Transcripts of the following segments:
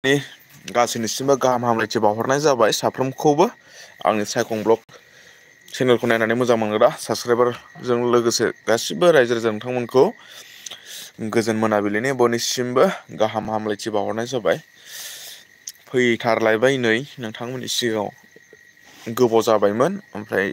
नि गासैनिसिमबो गाहाम हामलायथि बावहरनाय जाबाय साफ्रोमखौबो आंनि सायखं ब्लग चेनेलखौ नायनानै मोजां मोनग्रा साबसक्राइबारजों लोगोसे गासिबो रायजो राजा नोंथांमोनखौ गोजोन मोनाबिलिनि बयनिसिमबो गाहाम हामलायथि बावहरनाय जाबाय। फैथारलायबाय नै नोंथांमोननि सिगाङाव गोबाव जाबायमोन ओमफ्राय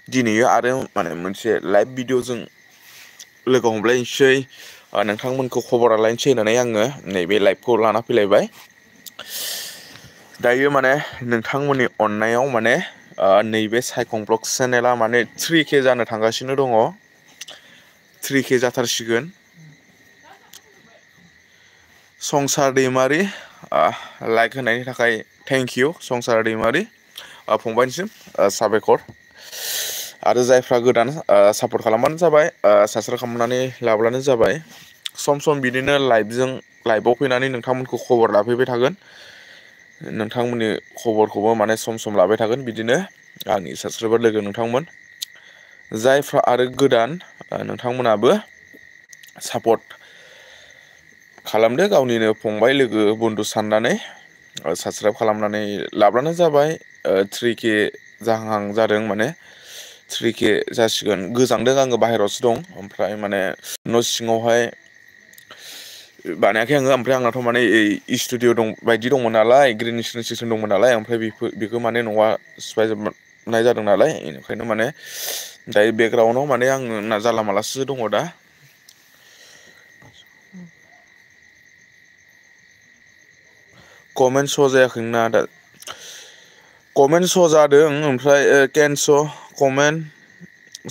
दिनैयो आरो माने मोनसे लाइभ भिडिअ'जों लोगो हमलायनोसै नोंथांमोनखौ खबर लालायनोसै होननानै आङो नैबे लाइभखौ लाना फैलायबाय। दायो माने नोंथांमोननि अननायाव माने नैबे सायखं ब्लग चेनेला माने 3K जानो थांगासिनो दङ। 3K जाथारसिगोन। संसार दैमारि लाइक होनायनि थाखाय थेंक इउ संसार दैमारि फंबायनिसिम साबायखर आरो जायफ्रा गोदान सापर्ट खालामबानो जाबाय साबसक्राइब खालामनानै लाब्लानो जाबाय। सम सम बिदिनो लाइभआव फैनानै नोंथांमोनखौ खबर लाफैबाय थागोन। नोंथांमोननि खबरखौबो माने सम सम लाबाय थागोन बिदिनो आंनि साबसक्राइबार लोगो नोंथांमोन जायफ्रा आरो गोदान नोंथांमोनाबो सापर्ट खालामदो गावनिनो फंबाय लोगो बन्धु साननानै साबसक्राइब खालामनानै लाब्लानो जाबाय 3K जाहां जादों माने 3K जासिगोन गोजांदों आङो बाहेरायावसो दं ओमफ्राय माने न' सिङावहाय बानायाखै आङो ओमफ्राय आंनाथ' माने स्टुडिअ दं बायदि दंमोन नालाय ग्रिन स्टेसन दंमोन नालाय ओमफ्राय बेखौ माने न'आ सिफायजोबनाय जादों नालाय बेनिखायनो माने दायो बेकग्राउन्डआव माने आङो जानला मालासो दङ दा। कमेन्ट श' जायाखै नोंना दा कमेन्ट श' जादों ओमफ्राय केन श' कमेन्ट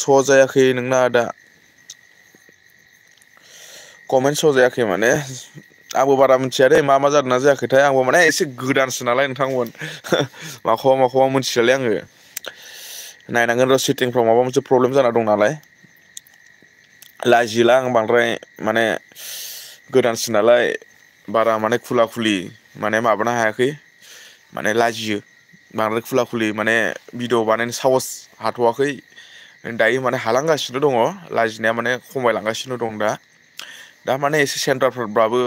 श' जायाखै नोंना दा कमेन्ट श' जायाखै माने आंबो बारा मिथिया दे मा जादोंना जायाखैथाय आंबो माने एसे गोदानसो नालाय नोंथांमोन माखौबा मिथियालै आङो नायनांगोन र' सेटिंफ्राव माबा मोनसे प्रब्लेम जाना दं नालाय लाजिला आं बांद्राय माने गोदानसो नालाय बारा माने खुला खुलि माने माबानो हायाखै माने लाजियो बांद्राय खुला खुलि माने भिडिअ बानायनो साहस हाथ'वाखै दायो माने हालांगासिनो दङ लाजिनाया माने खमायलांगासिनो दं दा माने एसे सेन्टारफोरब्लाबो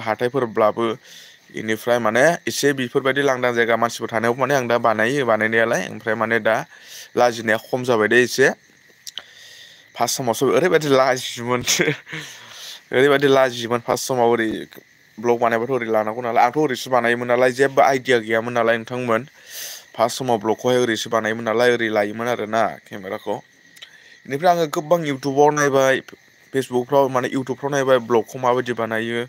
हाथायफोरब्लाबो बेनिफ्राय माने एसे बेफोरबायदि लांदां जायगा मानसिफोर थानायाव माने आं दा बानायो बानायनायालाय ओमफ्राय माने दा लाजिनाया खम जाबाय दे एसे फार्स्ट समावसो ओरैबायदि लाजियोमोन ओरैबायदि लाजियोमोन फार्स्ट समाव ओरै ब्लग बानायबाथ' ओरै लानांगौ नालाय आंथ' ओरैसो बानायोमोन नालाय जेबो आइदिया गैयामोन नालाय नोंथांमोन फार्स्ट समाव ब्लगखौहाय ओरैसो बानायोमोन नालाय ओरै लायोमोन आरोना केमेराखौ बेनिफ्राय आङो गोबां इउटुबाव नायबाय फेसबुकफ्राव माने इउटुबफ्राव नायबाय ब्लगखौ माबायदि बानायो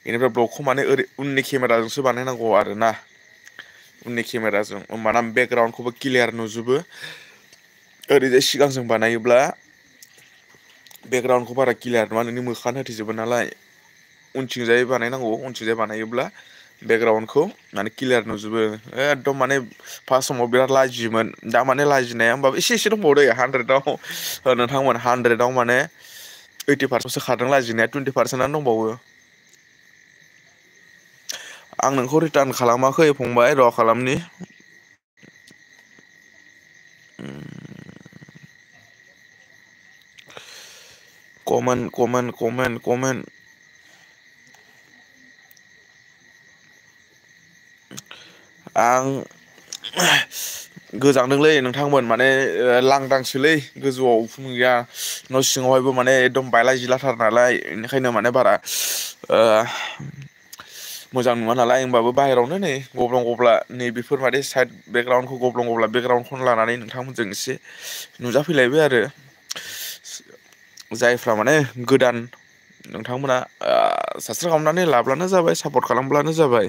बेनिफ्राय ब्लगखौ माने ओरै उननि केमेराजोंसो बानायनांगौ आरोना उननि केमेराजों होमबाना बेकग्राउन्डखौबो क्लियार नुजोबो ओरैजाय सिगांजों बानायोब्ला बेकग्राउन्डखौ बारा क्लियार नङा नोंनि मोखाङानो होथेजोबो नालाय उनथिंजाय बानायनांगौ उनथिंजाय बानायोब्ला बेकग्राउन्डखौ माने क्लियार नुजोबो एकदम माने फार्स्ट समाव बिराद लाजियोमोन दा माने लाजिनाया होमबाबो एसे एसे दंबावो 100आव नोंथांमोन 100आव माने 80%सो खारदों लाजिनाया 20%आनो दंबावो आं नोंखौ रिटार्न खालामाखै फंबाय र' खालामनि कमेन्ट आं गोजांदोंलै नोंथांमोन माने लांदांसोलै गोजौआव उखुम गैया न' सिङावहायबो माने एकदम बायला जिलाथार नालाय बेनिखायनो माने बारा मोजां नङा नालाय होमबाबो बाहेरायावनो नै गब्लं गब्ला नै बेफोरबायदि साइड बेकग्राउन्डखौ गब्लं गब्ला बेकग्राउन्डखौनो लानानै नोंथांमोनजों एसे नुजाफैलायबाय आरो जायफ्रा माने गोदान नोंथांमोना साबसक्राइब खालामनानै लाब्लानो जाबाय सापर्ट खालामब्लानो जाबाय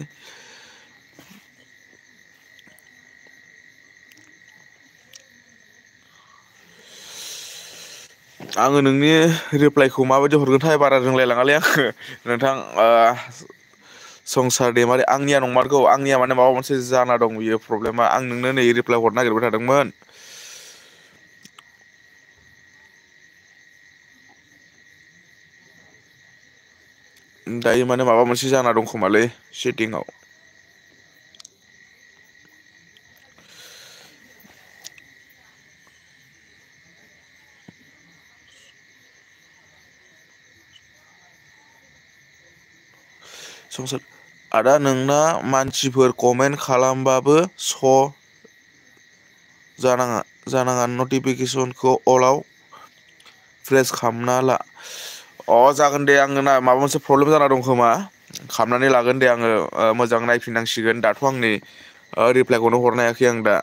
आङो नोंनि रिप्लाइखौ माबायदि हरगोनथाय बारा रोंलायलाङालै आङो नोंथां संसार दैमारि आंनिया नंमारगौ आंनिया माने माबा मोनसे जाना दं बियो प्रब्लेमा आं नोंनो नै रिप्लाय हरनो नागिरबाय थादोंमोन दायो माने माबा मोनसे जाना दंखोमालै सेटिंआव संसार आदा नोंना मानसिफोर कमेन्ट खालामबाबो जानाङा नटिफिकेसनखौ अलाव प्रेस खालामना ला जागोन दे आङो ना माबा मोनसे प्रब्लेम जाना दं खोमा खालामनानै लागोन दे आङो मोजां नायफिननांसिगोन दाथ' आंनि रिप्लाइखौनो हरनो हायाखै आं दा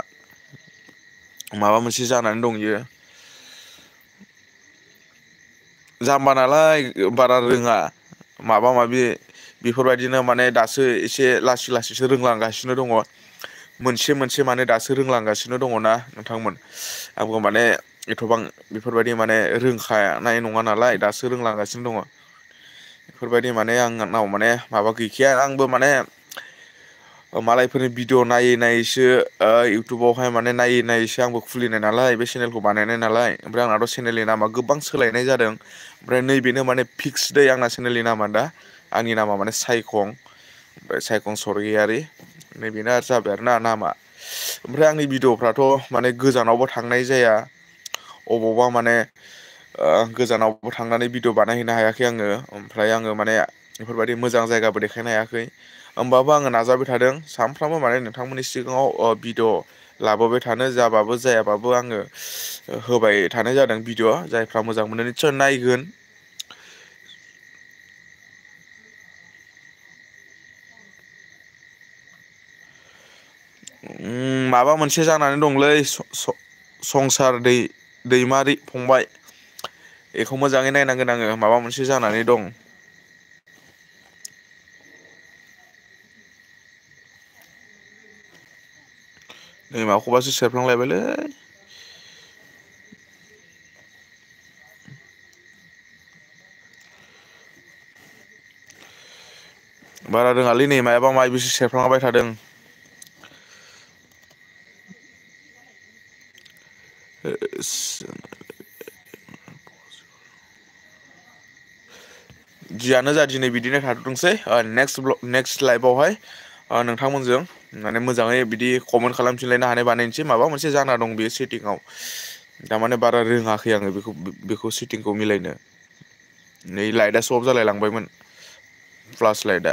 माबा मोनसे जानानै दं इयो जाम्बा नालाय बारा रोङा माबा माबि बेफोरबायदिनो माने दासो एसे लासै लासैसो रोंलांगासिनो दङ मोनसे मोनसे माने दासो रोंलांगासिनो दङना नोंथांमोन आंबो माने एथ'बां बेफोरबायदि माने रोंखानाय नङा नालाय दासो रोंलांगासिनो दङ बेफोरबायदि माने आंनाव माने माबा गैखाया आंबो माने मालायफोरनि भिडिअ नायै नायैसो इउटुबावहाय माने नायै नायैसो आंबो खुलिनाय नालाय बे चेनेलखौ बानायनाय नालाय ओमफ्राय आंनाथ' चेनेलनि नामा गोबां सोलायनाय जादों ओमफ्राय नैबेनो माने फिक्स दै आंना चेनेलनि नामा दा आंनि नामा माने सायखं ओमफ्राय सायखं सरगियारि नैबेनो आरो जाबाय आरो ना नामा ओमफ्राय आंनि भिडिअफ्राथ' माने गोजानावबो थांनाय जाया अबावबा माने गोजानावबो थांनानै भिडिअ बानायहैनो हायाखै आङो ओमफ्राय आङो माने बेफोरबायदि मोजां जायगाबो देखायनो हायाखै होमबाबो आङो नाजाबाय थादों सानफ्रामबो माने नोंथांमोननि सिगाङाव भिडिअ लाबोबाय थानो जाबाबो जायाबाबो आङो होबाय थानाय जादों भिडिअ जायफ्रा मोजां मोनो निस्सय नायगोन माबा मोनसे जानानै दंलै संसार दैमारि फंबाय बेखौ मोजाङै नायनांगोन आङो माबा मोनसे जानानै दं नै माखौबासो सेरफ्लांलायबायलै बारा रोङालै नै मायाबा मायबिसो सेरफ्लांबाय थादों जियानो जा दिनै बिदिनो थाथोंसै नेक्स्ट लाइभआवहाय नोंथांमोनजों माने मोजाङै बिदि कमेन्ट खालामफिनलायनो हानाय बानायनोसै माबा मोनसे जाना दं बेयो सेटिंआव थारमाने बारा रोङाखै आङो बेखौ सेटिंखौ मिलायनो नै लाइटआ स अफ जालाय लांबायमोन फ्लास लाइटआ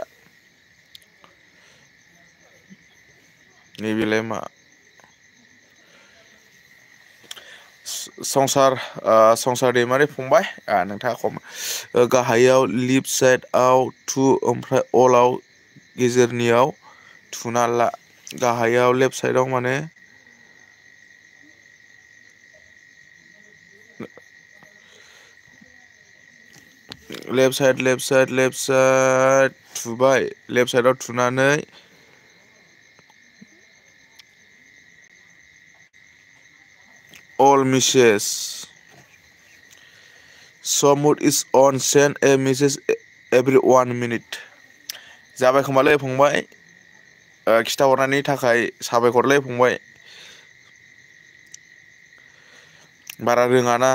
नैबेलाय मा संसार दैमारि फंबाय नोंथाङा खम गाहायाव लेफ्ट साइडआव टु ओमफ्राय अलाव गेजेरनियाव थुना ला गाहायाव लेफ्ट साइडआव माने लेफ्ट साइड थुबाय लेफ्ट साइडआव थुनानै all messages so mood is on send a message every 1 minute जाबाय खोमालै फंबाय खिथाहरनायनि थाखाय साबायखरलै फंबाय बारा रोङाना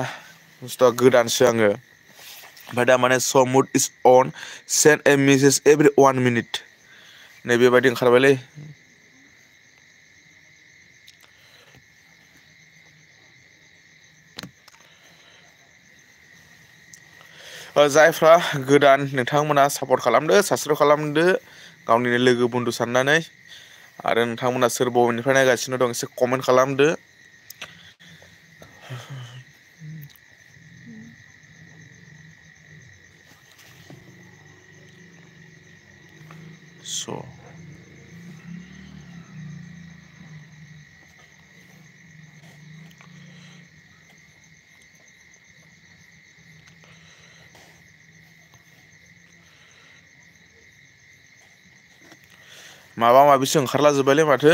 बुस्थुआ गोदानसो आङो ओमफ्राय दा माने so mood is on send a message every 1 minute नैबेबायदि ओंखारबायलै जायफ्रा गोदान नोंथांमोना सापर्ट खालामदो साबसक्राइब खालामदो गावनिनो लोगो बन्धु साननानै आरो नोंथांमोना सोर बबेनिफ्राय नायगासिनो दं एसे कमेन्ट खालामदो स' माबा माबिसो ओंखारला जोब्बायलै माथो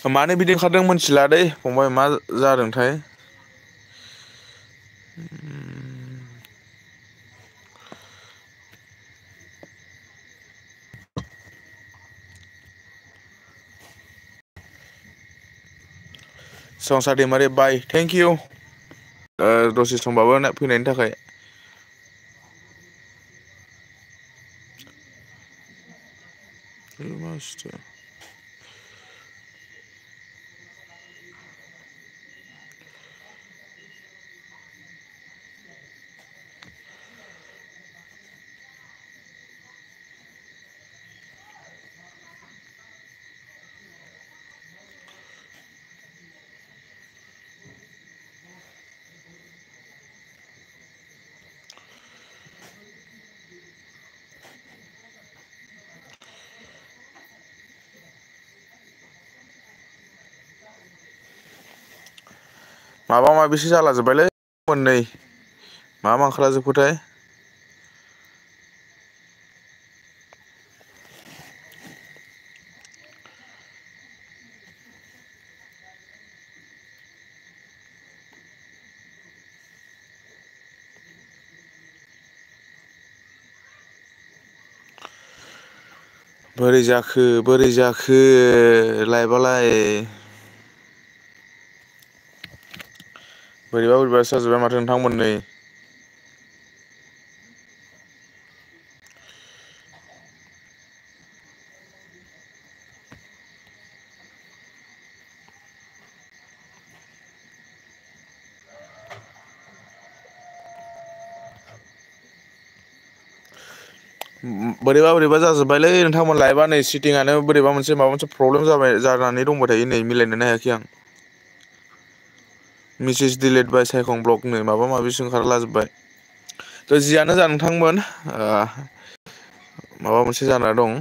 मानो बिदि ओंखारदों मोनथिला दै फंबाय मा जादोंथाय संसार दैमारि बाय थेंक इउ दसे समबाबो फैनायनि थाखाय माबा माबिसो जाला जोब्बायलै मोननै मा ओंखारला जोबखोथाय बोरै जाखो लाइभआलाय बोरैबासो जाजोब्बाय माथो नोंथां मोननै बोरैबा जाजोब्बायलै नोंथांमोन लाइभआ नै सिटिंआनो बोरैबा माबा मोनसे प्रब्लेम जानानै दंबाय थायो नै मिलायनोनो हायाखै आं मेसेज डिलेट बाय सायखं ब्लकनो माबा माबिसो ओंखारलाजोब्बाय थ' जियानो जा नोंथांमोन माबा मोनसे जाना दं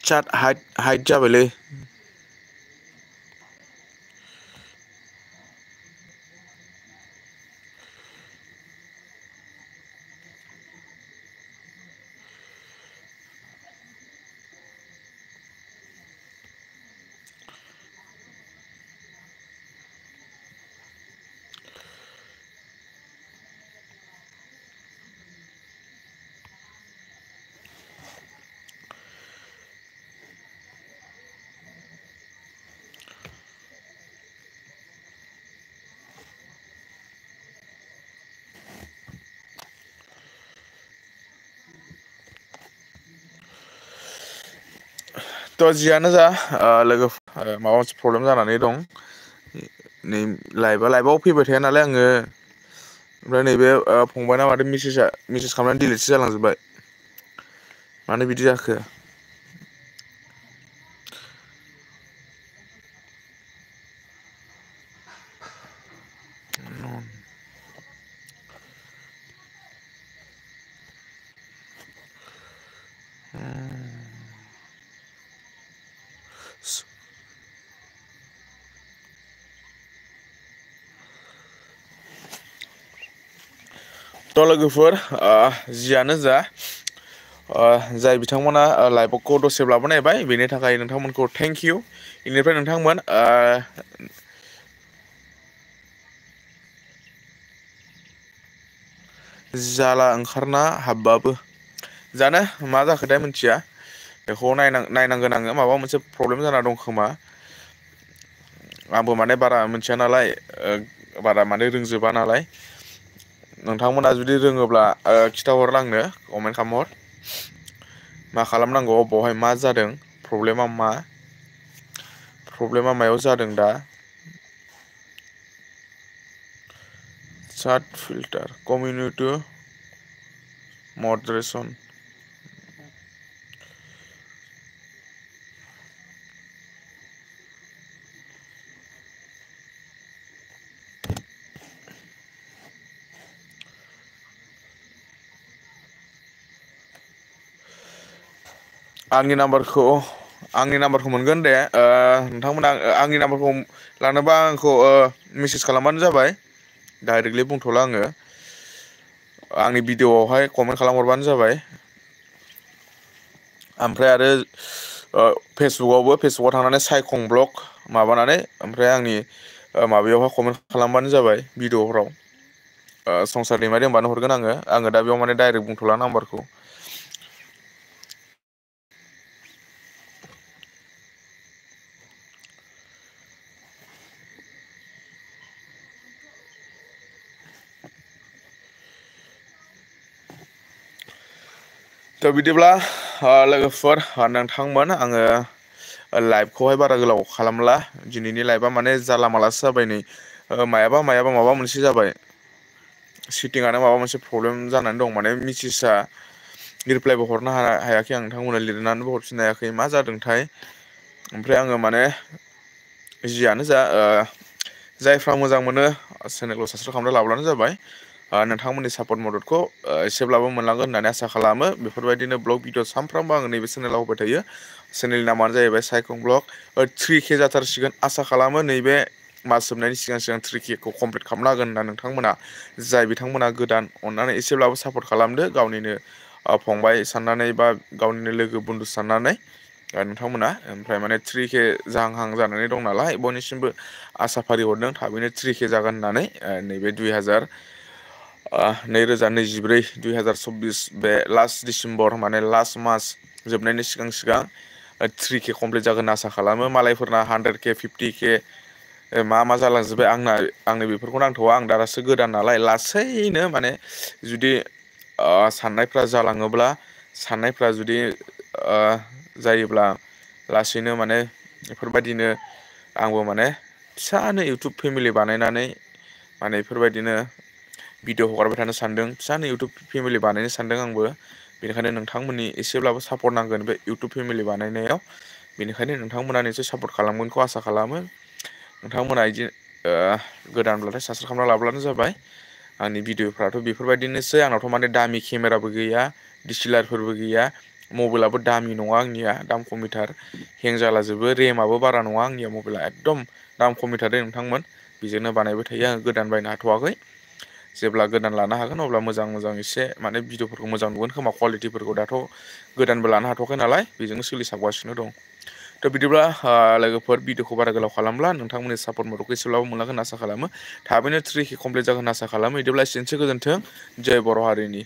चाट हाइट जाबायलै थ' जियानो जा लोगो माबा मोनसे प्रब्लेम जानानै दं नै लाइभआव फैबाय थाया नालाय आङो ओमफ्राय नैबे फंबायना माथो मेसेज खालामनानै डिलिटसो जालांजोब्बाय मानो बिदि जाखो थ' लोगोफोर जियानो जा जाय बिथांमोना लाइभखौ दसेब्लाबो नायबाय बेनि थाखाय नोंथांमोनखौ थेंक इउ बेनिफ्राय नोंथांमोन जाला ओंखारना हाबबाबो जानो मा जाखोथाय मिथिया बेखौ नायनांगोन आङो माबा मोनसे प्रब्लेम जाना दं खोमा आंबो माने बारा मिथिया नालाय बारा माने रोंजोबा नालाय नोंथांमोना जुदि रोङोब्ला खिथाहर आंनो कमेन्ट खालामहर मा खालामनांगौ बहाय मा जादों प्रब्लेमा मायाव जादों दा चाट फिल्टार कमिउनिटि मडारेसन आंनि नाम्बारखौ मोनगोन दे नोंथांमोना आंनि नाम्बारखौ लानोबा आंखौ मेसेज खालामबानो जाबाय डाइरेक्टलि बुंथ'ला आङो आंनि भिडिअ'आवहाय कमेन्ट खालामहरबानो जाबाय ओमफ्राय आरो फेसबुकआव थांनानै सायखं ब्लग माबानानै ओमफ्राय आंनि माबायावहाय कमेन्ट खालामबानो जाबाय भिडिअफोराव संसार दैमारि होनबानो हरगोन आङो दा बेयाव माने डाइरेक्ट बुंथ'ला नाम्बारखौ थ' बिदिब्ला लोगोफोर नोंथांमोन आङो लाइभखौहाय बारा गोलाव खालामला दिनैनि लाइभआ माने जाला मालासो जाबाय नै मायाबा माबा मोनसे जाबाय सिटिंआनो माबा मोनसे प्रब्लेम जानानै दं माने मेसेजआ रिप्लाइबो हरनो हायाखै आं नोंथांमोननो लिरनानैबो हरफिननो हायाखै मा जादोंथाय ओमफ्राय आङो माने जियानो जा जायफ्रा मोजां मोनो चेनेलखौ साबसक्राइब खालामना लाब्लानो जाबाय नोंथांमोननि सापर्ट मददखौ एसेब्लाबो मोनलांगोन होननानै आसा खालामो बेफोरबायदिनो ब्लग भिडिअ सानफ्रामबो आङो नैबे चेनेलाव होबाय थायो चेनेलनि नामानो जाहैबाय सायखं ब्लग 3K जाथारसिगोन आसा खालामो नैबे मास जोबनायनि सिगां 3Kखौ कमप्लिट खालामनो हागोन होनना नोंथांमोना जाय बिथांमोना गोदान अननानै एसेब्लाबो सापर्ट खालामदो गावनिनो फंबाय साननानै बा गावनिनो लोगो बन्धु साननानै नोंथांमोना ओमफ्राय माने 3K जाहां जानानै दं नालाय बयनिसिमबो आसा फारि हरदों थाबैनो 3K जागोन होननानै नैबे 2024 बे लास्ट डिसेम्बर माने लास्ट मास जोबनायनि सिगां 3K कमप्लिट जागोन आसा खालामो मालायफोरना 100K 50K मा जालांजोब्बाय आंनो बेफोरखौ नांथ'वा आं दासो गोदान नालाय लासैनो माने जुदि साननायफ्रा जालाङोब्ला साननायफ्रा जुदि जायोब्ला लासैनो माने बेफोरबायदिनो आंबो माने फिसानो इउटुब फेमिलि बानायनानै माने बेफोरबायदिनो भिडिअ हगारबाय थानो सानदों फिसानो इउटुब फेमिलि बानायनो सानदों आंबो बेनिखायनो नोंथांमोननि एसेब्लाबो सापर्ट नांगोन बे इउटुब फेमिलि बानायनायाव बेनिखायनो नोंथांमोना निसय सापर्ट खालामगोनखौ आसा खालामो नोंथांमोना बिदि गोदानब्लाथाय साबसक्राइब खालामना लाब्लानो जाबाय आंनि भिडिअफ्राथ' बेफोरबायदिनोसै आंनावथ' माने दामि केमेराबो गैया DSLRफोरबो गैया मबाइलाबो दामि नङा आंनिया दाम खमिथार हें जालाजोबो रेमाबो बारा नङा आंनिया मबाइला एकदम दाम खमिथार दे नोंथांमोन बेजोंनो बानायबाय थायो आङो गोदान बायनो हाथ'वाखै जेब्ला गोदान लानो हागोन अब्ला मोजां एसे माने भिडिअफोरखौ मोजां नुगोन खोमा कुवालिटिफोरखौ दाथ' गोदानबो लानो हाथ'वाखै नालाय बेजोंनो सोलिसाबगासिनो दं थ' बिदिब्ला लोगोफोर भिडिअखौ बारा गोलाव खालामब्ला नोंथांमोननि सापर्ट मददखौ एसेब्लाबो मोनलांगोन आसा खालामो थाबैनो 3K कमप्लिट जागोन आसा खालामो बिदिब्ला एसेनोसै गोजोन्थों जय बर' हारिनि